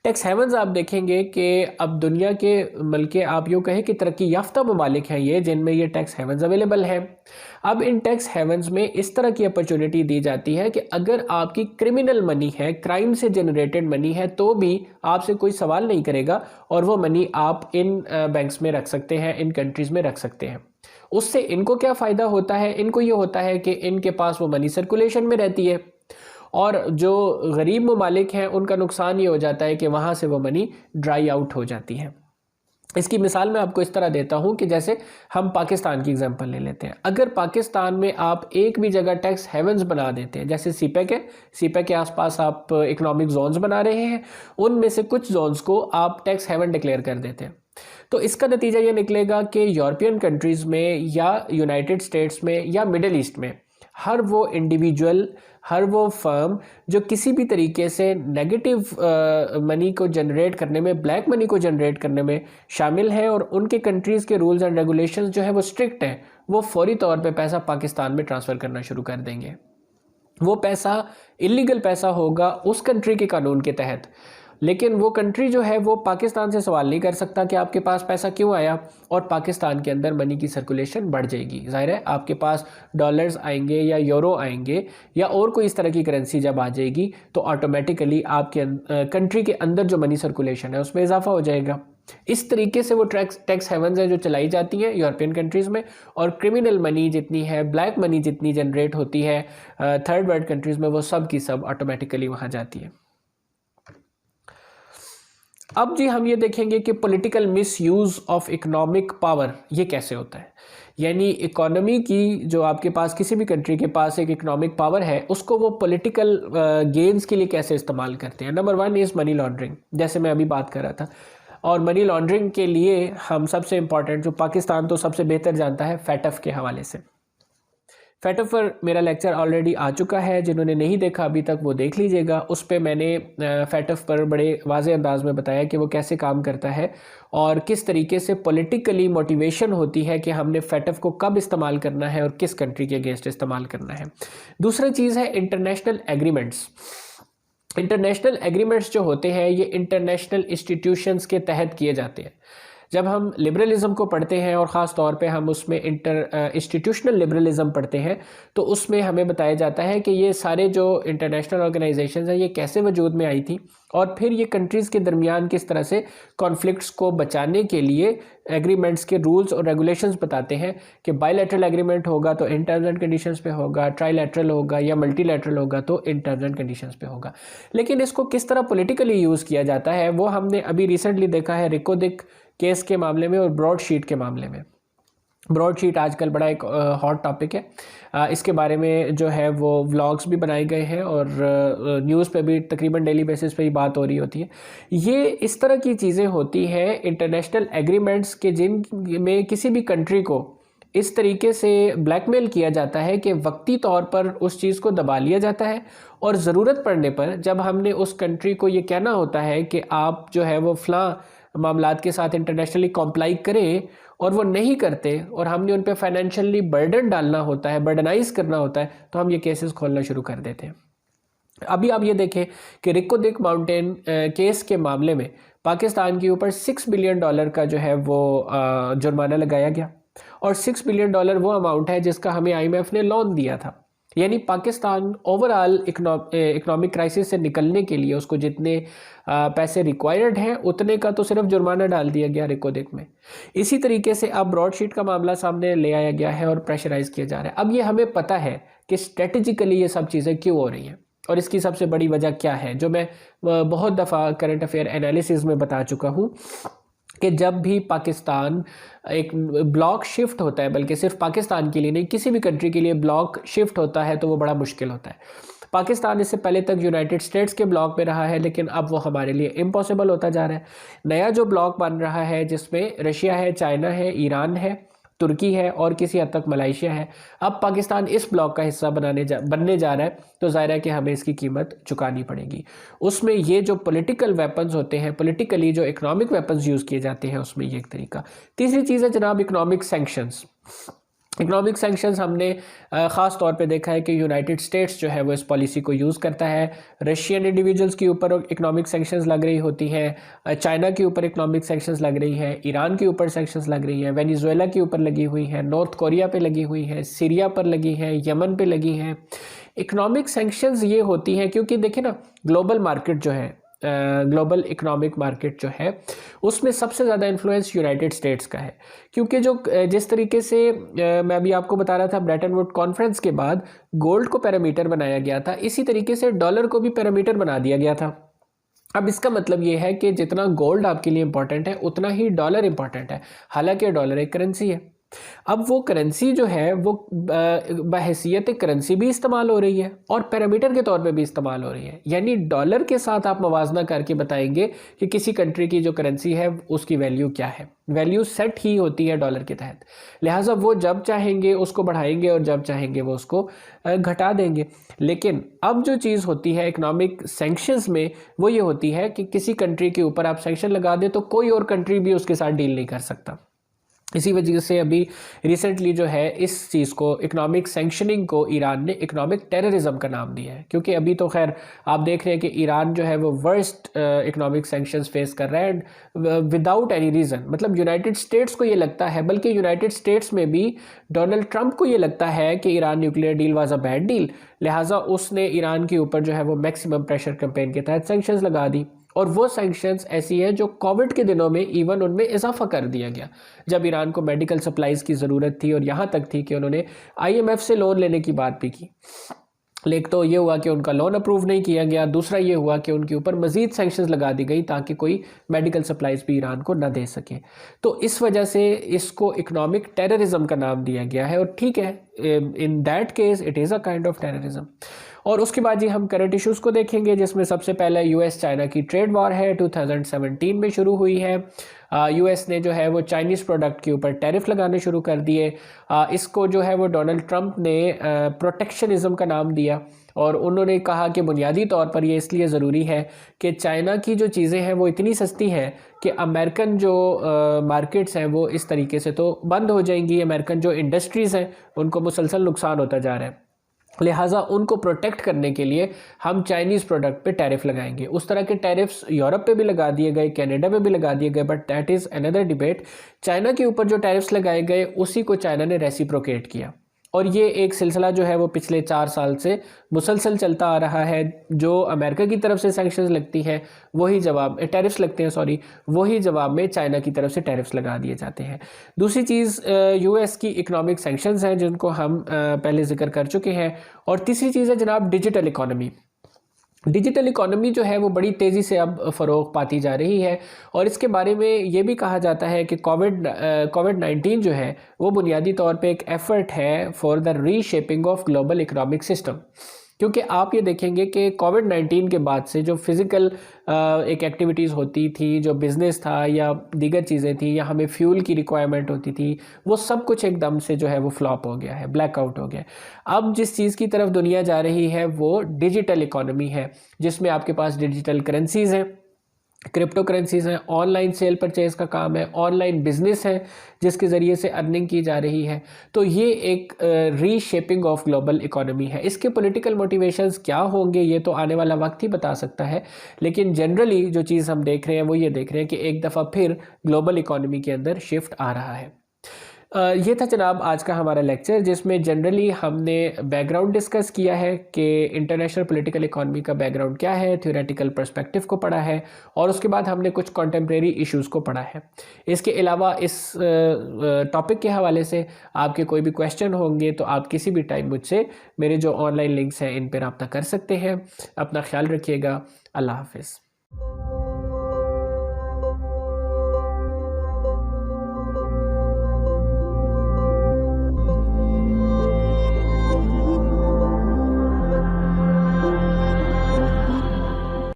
Tax havens आप देखेंगे कि अब दुनिया के बल्कि आप यूँ कहें कि तरक्की याफ्ता ममालिक हैं ये, जिनमें ये टैक्स हेवन्स अवेलेबल हैं। अब इन टैक्स हेवन्स में इस तरह की अपॉर्चुनिटी दी जाती है कि अगर आपकी क्रिमिनल मनी है, क्राइम से जनरेटेड मनी है, तो भी आपसे कोई सवाल नहीं करेगा और वो मनी आप इन बैंक्स में रख सकते हैं, इन कंट्रीज़ में रख सकते हैं। उससे इनको क्या फ़ायदा होता है? इनको ये होता है कि इनके पास वो मनी सर्कुलेशन में रहती है, और जो गरीब ममालिक हैं उनका नुकसान ये हो जाता है कि वहाँ से वो मनी ड्राई आउट हो जाती है। इसकी मिसाल मैं आपको इस तरह देता हूँ कि जैसे हम पाकिस्तान की एग्जांपल ले लेते हैं। अगर पाकिस्तान में आप एक भी जगह टैक्स हेवन्स बना देते हैं, जैसे सीपेक है, सीपेक के आसपास आप इकोनॉमिक जोन्स बना रहे हैं, उनमें से कुछ जोन्स को आप टैक्स हेवन डिक्लेयर कर देते हैं, तो इसका नतीजा ये निकलेगा कि यूरोपियन कंट्रीज़ में या यूनाइटेड स्टेट्स में या मिडिल ईस्ट में हर वो इंडिविजुअल, हर वो फर्म जो किसी भी तरीके से नेगेटिव मनी को जनरेट करने में, ब्लैक मनी को जनरेट करने में शामिल है और उनके कंट्रीज़ के रूल्स एंड रेगुलेशंस जो है वो स्ट्रिक्ट हैं, वो फौरी तौर पे पैसा पाकिस्तान में ट्रांसफ़र करना शुरू कर देंगे। वो पैसा इलीगल पैसा होगा उस कंट्री के कानून के तहत, लेकिन वो कंट्री जो है वो पाकिस्तान से सवाल नहीं कर सकता कि आपके पास पैसा क्यों आया, और पाकिस्तान के अंदर मनी की सर्कुलेशन बढ़ जाएगी। ज़ाहिर है आपके पास डॉलर्स आएंगे या यूरो आएंगे या और कोई इस तरह की करेंसी जब आ जाएगी तो ऑटोमेटिकली आपके कंट्री के अंदर जो मनी सर्कुलेशन है उसमें इजाफा हो जाएगा। इस तरीके से वो टैक्स हेवन्स हैं जो चलाई जाती हैं यूरोपियन कंट्रीज़ में, और क्रिमिनल मनी जितनी है, ब्लैक मनी जितनी जनरेट होती है थर्ड वर्ल्ड कंट्रीज़ में, वो सब की सब ऑटोमेटिकली वहाँ जाती है। अब जी हम ये देखेंगे कि political misuse of economic power ये कैसे होता है, यानी इकोनॉमी की जो आपके पास किसी भी कंट्री के पास एक इकोनॉमिक पावर है उसको वो पॉलिटिकल गेन्स के लिए कैसे इस्तेमाल करते हैं। नंबर 1 इज़ मनी लॉन्ड्रिंग, जैसे मैं अभी बात कर रहा था, और मनी लॉन्ड्रिंग के लिए हम सबसे इम्पॉर्टेंट जो पाकिस्तान तो सबसे बेहतर जानता है फैटफ के हवाले से। फैटफ पर मेरा लेक्चर ऑलरेडी आ चुका है, जिन्होंने नहीं देखा अभी तक वो देख लीजिएगा। उस पर मैंने फैटफ पर बड़े वाज़े अंदाज में बताया कि वो कैसे काम करता है और किस तरीके से पॉलिटिकली मोटिवेशन होती है कि हमने फैटफ को कब इस्तेमाल करना है और किस कंट्री के अगेंस्ट इस्तेमाल करना है। दूसरी चीज़ है इंटरनेशनल एग्रीमेंट्स। इंटरनेशनल एग्रीमेंट्स जो होते हैं ये इंटरनेशनल इंस्टीट्यूशंस के तहत किए जाते हैं। जब हम लिबरलिज़म को पढ़ते हैं और ख़ास तौर पे हम उसमें इंस्टीट्यूशनल लिबरलिज़म पढ़ते हैं, तो उसमें हमें बताया जाता है कि ये सारे जो इंटरनेशनल ऑर्गेनाइजेशंस हैं ये कैसे वजूद में आई थी और फिर ये कंट्रीज़ के दरमियान किस तरह से कॉन्फ्लिक्ट्स को बचाने के लिए एग्रीमेंट्स के रूल्स और रेगुलेशंस बताते हैं कि बायलैटरल एग्रीमेंट होगा तो इन टर्म्स एंड कंडीशंस पे होगा, ट्राईलैटरल होगा या मल्टीलैटरल होगा तो इन टर्म्स एंड कंडीशंस पे होगा। लेकिन इसको किस तरह पॉलिटिकली यूज़ किया जाता है वो हमने अभी रिसेंटली देखा है रिकोदिक केस के मामले में और ब्रॉडशीट के मामले में। ब्रॉडशीट आजकल बड़ा एक हॉट टॉपिक है। इसके बारे में जो है वो व्लॉग्स भी बनाए गए हैं और न्यूज़ पे भी तकरीबन डेली बेसिस पे ही बात हो रही होती है। ये इस तरह की चीज़ें होती हैं इंटरनेशनल एग्रीमेंट्स के जिन में किसी भी कंट्री को इस तरीके से ब्लैकमेल किया जाता है कि वक्ती तौर पर उस चीज़ को दबा लिया जाता है और ज़रूरत पड़ने पर जब हमने उस कंट्री को ये कहना होता है कि आप जो है वो फ़लाँ मामलात के साथ इंटरनेशनली कॉम्प्लाई करें और वो नहीं करते और हमने उन पे फाइनेंशियली बर्डन डालना होता है, बर्डनाइज करना होता है, तो हम ये केसेस खोलना शुरू कर देते हैं। अभी आप ये देखें कि रिकोदिक माउंटेन केस के मामले में पाकिस्तान के ऊपर $6 बिलियन का जो है वो जुर्माना लगाया गया और $6 बिलियन वो अमाउंट है जिसका हमें IMF ने लोन दिया था। यानी पाकिस्तान ओवरऑल इकोनॉमिक क्राइसिस से निकलने के लिए उसको जितने पैसे रिक्वायर्ड हैं उतने का तो सिर्फ जुर्माना डाल दिया गया रिकोदिक में। इसी तरीके से अब ब्रॉडशीट का मामला सामने ले आया गया है और प्रेशराइज किया जा रहा है। अब ये हमें पता है कि स्ट्रेटेजिकली ये सब चीज़ें क्यों हो रही हैं और इसकी सबसे बड़ी वजह क्या है, जो मैं बहुत दफ़ा करंट अफेयर एनालिसिस में बता चुका हूँ कि जब भी पाकिस्तान एक ब्लॉक शिफ्ट होता है, बल्कि सिर्फ पाकिस्तान के लिए नहीं किसी भी कंट्री के लिए ब्लॉक शिफ्ट होता है तो वो बड़ा मुश्किल होता है। पाकिस्तान इससे पहले तक यूनाइटेड स्टेट्स के ब्लॉक में रहा है लेकिन अब वो हमारे लिए इम्पॉसिबल होता जा रहा है। नया जो ब्लॉक बन रहा है जिसमें रशिया है, चाइना है, ईरान है, तुर्की है और किसी हद तक मलेशिया है, अब पाकिस्तान इस ब्लॉक का हिस्सा बनने जा रहा है तो ज़ाहिर है कि हमें इसकी कीमत चुकानी पड़ेगी। उसमें ये जो पॉलिटिकल वेपन्स होते हैं, पॉलिटिकली जो इकोनॉमिक वेपन्स यूज़ किए जाते हैं उसमें ये एक तरीका। तीसरी चीज़ है जनाब इकोनॉमिक सैंक्शंस। इकोनॉमिक सैंक्शंस हमने ख़ास तौर पे देखा है कि यूनाइटेड स्टेट्स जो है वो इस पॉलिसी को यूज़ करता है। रशियन इंडिविजुअल्स के ऊपर इकोनॉमिक सैंक्शंस लग रही होती हैं, चाइना के ऊपर इकोनॉमिक सैंक्शंस लग रही हैं, ईरान के ऊपर सैंक्शंस लग रही हैं, वेनेजुएला के ऊपर लगी हुई हैं, नॉर्थ कोरिया पे लगी हुई हैं, सीरिया पर लगी हैं, यमन पे लगी हैं। इकोनॉमिक सैंक्शंस ये होती हैं क्योंकि देखिए ना, ग्लोबल मार्केट जो है, ग्लोबल इकोनॉमिक मार्केट जो है, उसमें सबसे ज़्यादा इन्फ्लुएंस यूनाइटेड स्टेट्स का है। क्योंकि जो जिस तरीके से मैं अभी आपको बता रहा था, ब्रेटन वुड कॉन्फ्रेंस के बाद गोल्ड को पैरामीटर बनाया गया था, इसी तरीके से डॉलर को भी पैरामीटर बना दिया गया था। अब इसका मतलब ये है कि जितना गोल्ड आपके लिए इंपॉर्टेंट है उतना ही डॉलर इंपॉर्टेंट है। हालांकि डॉलर एक करेंसी है। अब वो करेंसी जो है वो बहैसियत करेंसी भी इस्तेमाल हो रही है और पैरामीटर के तौर पे भी इस्तेमाल हो रही है। यानी डॉलर के साथ आप मवाजना करके बताएंगे कि किसी कंट्री की जो करेंसी है उसकी वैल्यू क्या है। वैल्यू सेट ही होती है डॉलर के तहत, लिहाजा वो जब चाहेंगे उसको बढ़ाएंगे और जब चाहेंगे वो उसको घटा देंगे। लेकिन अब जो चीज़ होती है इकोनॉमिक सैंक्शंस में, वो ये होती है कि किसी कंट्री के ऊपर आप सैंक्शन लगा दें तो कोई और कंट्री भी उसके साथ डील नहीं कर सकता। इसी वजह से अभी रिसेंटली जो है इस चीज़ को, इकोनॉमिक सैंक्शनिंग को, ईरान ने इकोनॉमिक टेररिज्म का नाम दिया है। क्योंकि अभी तो खैर आप देख रहे हैं कि ईरान जो है वो वर्स्ट इकोनॉमिक सैंक्शंस फेस कर रहा है विदाउट एनी रीज़न। मतलब यूनाइटेड स्टेट्स को ये लगता है, बल्कि यूनाइटेड स्टेट्स में भी डोनाल्ड ट्रंप को ये लगता है कि Iran nuclear deal was a bad deal, लिहाजा उसने ईरान के ऊपर जो है वो मैक्सिमम प्रेशर कैंपेन के तहत सैंक्शंस लगा दी। और वो सैंक्शंस ऐसी है जो कोविड के दिनों में इवन उनमें इजाफा कर दिया गया, जब ईरान को मेडिकल सप्लाईज़ की ज़रूरत थी और यहाँ तक थी कि उन्होंने IMF से लोन लेने की बात भी की। लेकिन तो ये हुआ कि उनका लोन अप्रूव नहीं किया गया। दूसरा ये हुआ कि उनके ऊपर मज़ीद सैंक्शंस लगा दी गई ताकि कोई मेडिकल सप्लाईज़ भी ईरान को ना दे सके। तो इस वजह से इसको इकोनॉमिक टेररिज्म का नाम दिया गया है। और ठीक है, in that case it is a kind of terrorism. और उसके बाद जी हम करंट इश्यूज़ को देखेंगे, जिसमें सबसे पहले US चाइना की ट्रेड वॉर है, 2017 में शुरू हुई है। US ने जो है वो चाइनीज़ प्रोडक्ट के ऊपर टैरिफ लगाने शुरू कर दिए। इसको जो है वो डोनाल्ड ट्रंप ने प्रोटेक्शनिज्म का नाम दिया और उन्होंने कहा कि बुनियादी तौर पर ये इसलिए ज़रूरी है कि चाइना की जो चीज़ें हैं वो इतनी सस्ती हैं कि अमेरिकन जो मार्केट्स हैं वो इस तरीके से तो बंद हो जाएंगी। अमेरिकन जो इंडस्ट्रीज़ हैं उनको मुसलसल नुकसान होता जा रहा है, लिहाजा उनको प्रोटेक्ट करने के लिए हम चाइनीज़ प्रोडक्ट पे टैरिफ लगाएंगे। उस तरह के टैरिफ्स यूरोप पे भी लगा दिए गए, कनाडा पे भी लगा दिए गए, but that is another debate. China के ऊपर जो टैरिफ्स लगाए गए उसी को चाइना ने रेसिप्रोकेट किया और ये एक सिलसिला जो है वो पिछले 4 साल से मुसलसल चलता आ रहा है। जो अमेरिका की तरफ से सैंक्शंस लगती हैं वही जवाब, टैरिफ्स लगते हैं सॉरी, वही जवाब में चाइना की तरफ से टैरिफ्स लगा दिए जाते हैं। दूसरी चीज़ US की इकोनॉमिक सैंक्शंस हैं जिनको हम पहले जिक्र कर चुके हैं। और तीसरी चीज़ है जनाब डिजिटल इकॉनमी। डिजिटल इकॉनमी जो है वो बड़ी तेज़ी से अब फ़रोग पाती जा रही है और इसके बारे में ये भी कहा जाता है कि कोविड-19 जो है वो बुनियादी तौर पे एक एफ़र्ट है for the reshaping of global economic system. क्योंकि आप ये देखेंगे कि कोविड-19 के बाद से जो फिज़िकल एक एक्टिविटीज़ होती थी, जो बिज़नेस था या दीगर चीज़ें थी या हमें फ्यूल की रिक्वायरमेंट होती थी, वो सब कुछ एकदम से जो है वो फ्लॉप हो गया है, ब्लैकआउट हो गया है। अब जिस चीज़ की तरफ दुनिया जा रही है वो डिजिटल इकॉनमी है, जिसमें आपके पास डिजिटल करेंसीज़ हैं, क्रिप्टो करेंसीज़ हैं, ऑनलाइन सेल परचेज़ का काम है, ऑनलाइन बिजनेस है जिसके ज़रिए से अर्निंग की जा रही है। तो ये एक रीशेपिंग ऑफ ग्लोबल इकोनॉमी है। इसके पॉलिटिकल मोटिवेशंस क्या होंगे ये तो आने वाला वक्त ही बता सकता है, लेकिन जनरली जो चीज़ हम देख रहे हैं वो ये देख रहे हैं कि एक दफ़ा फिर ग्लोबल इकोनॉमी के अंदर शिफ्ट आ रहा है। ये था जनाब आज का हमारा लेक्चर, जिसमें जनरली हमने बैकग्राउंड डिस्कस किया है कि इंटरनेशनल पॉलिटिकल इकॉनमी का बैकग्राउंड क्या है, थ्योरेटिकल पर्सपेक्टिव को पढ़ा है और उसके बाद हमने कुछ कॉन्टेम्प्रेरी इश्यूज़ को पढ़ा है। इसके अलावा इस टॉपिक के हवाले से आपके कोई भी क्वेश्चन होंगे तो आप किसी भी टाइम मुझसे मेरे जो ऑनलाइन लिंक्स हैं इन पर रब्ता कर सकते हैं। अपना ख्याल रखिएगा। अल्लाह हाफिज़।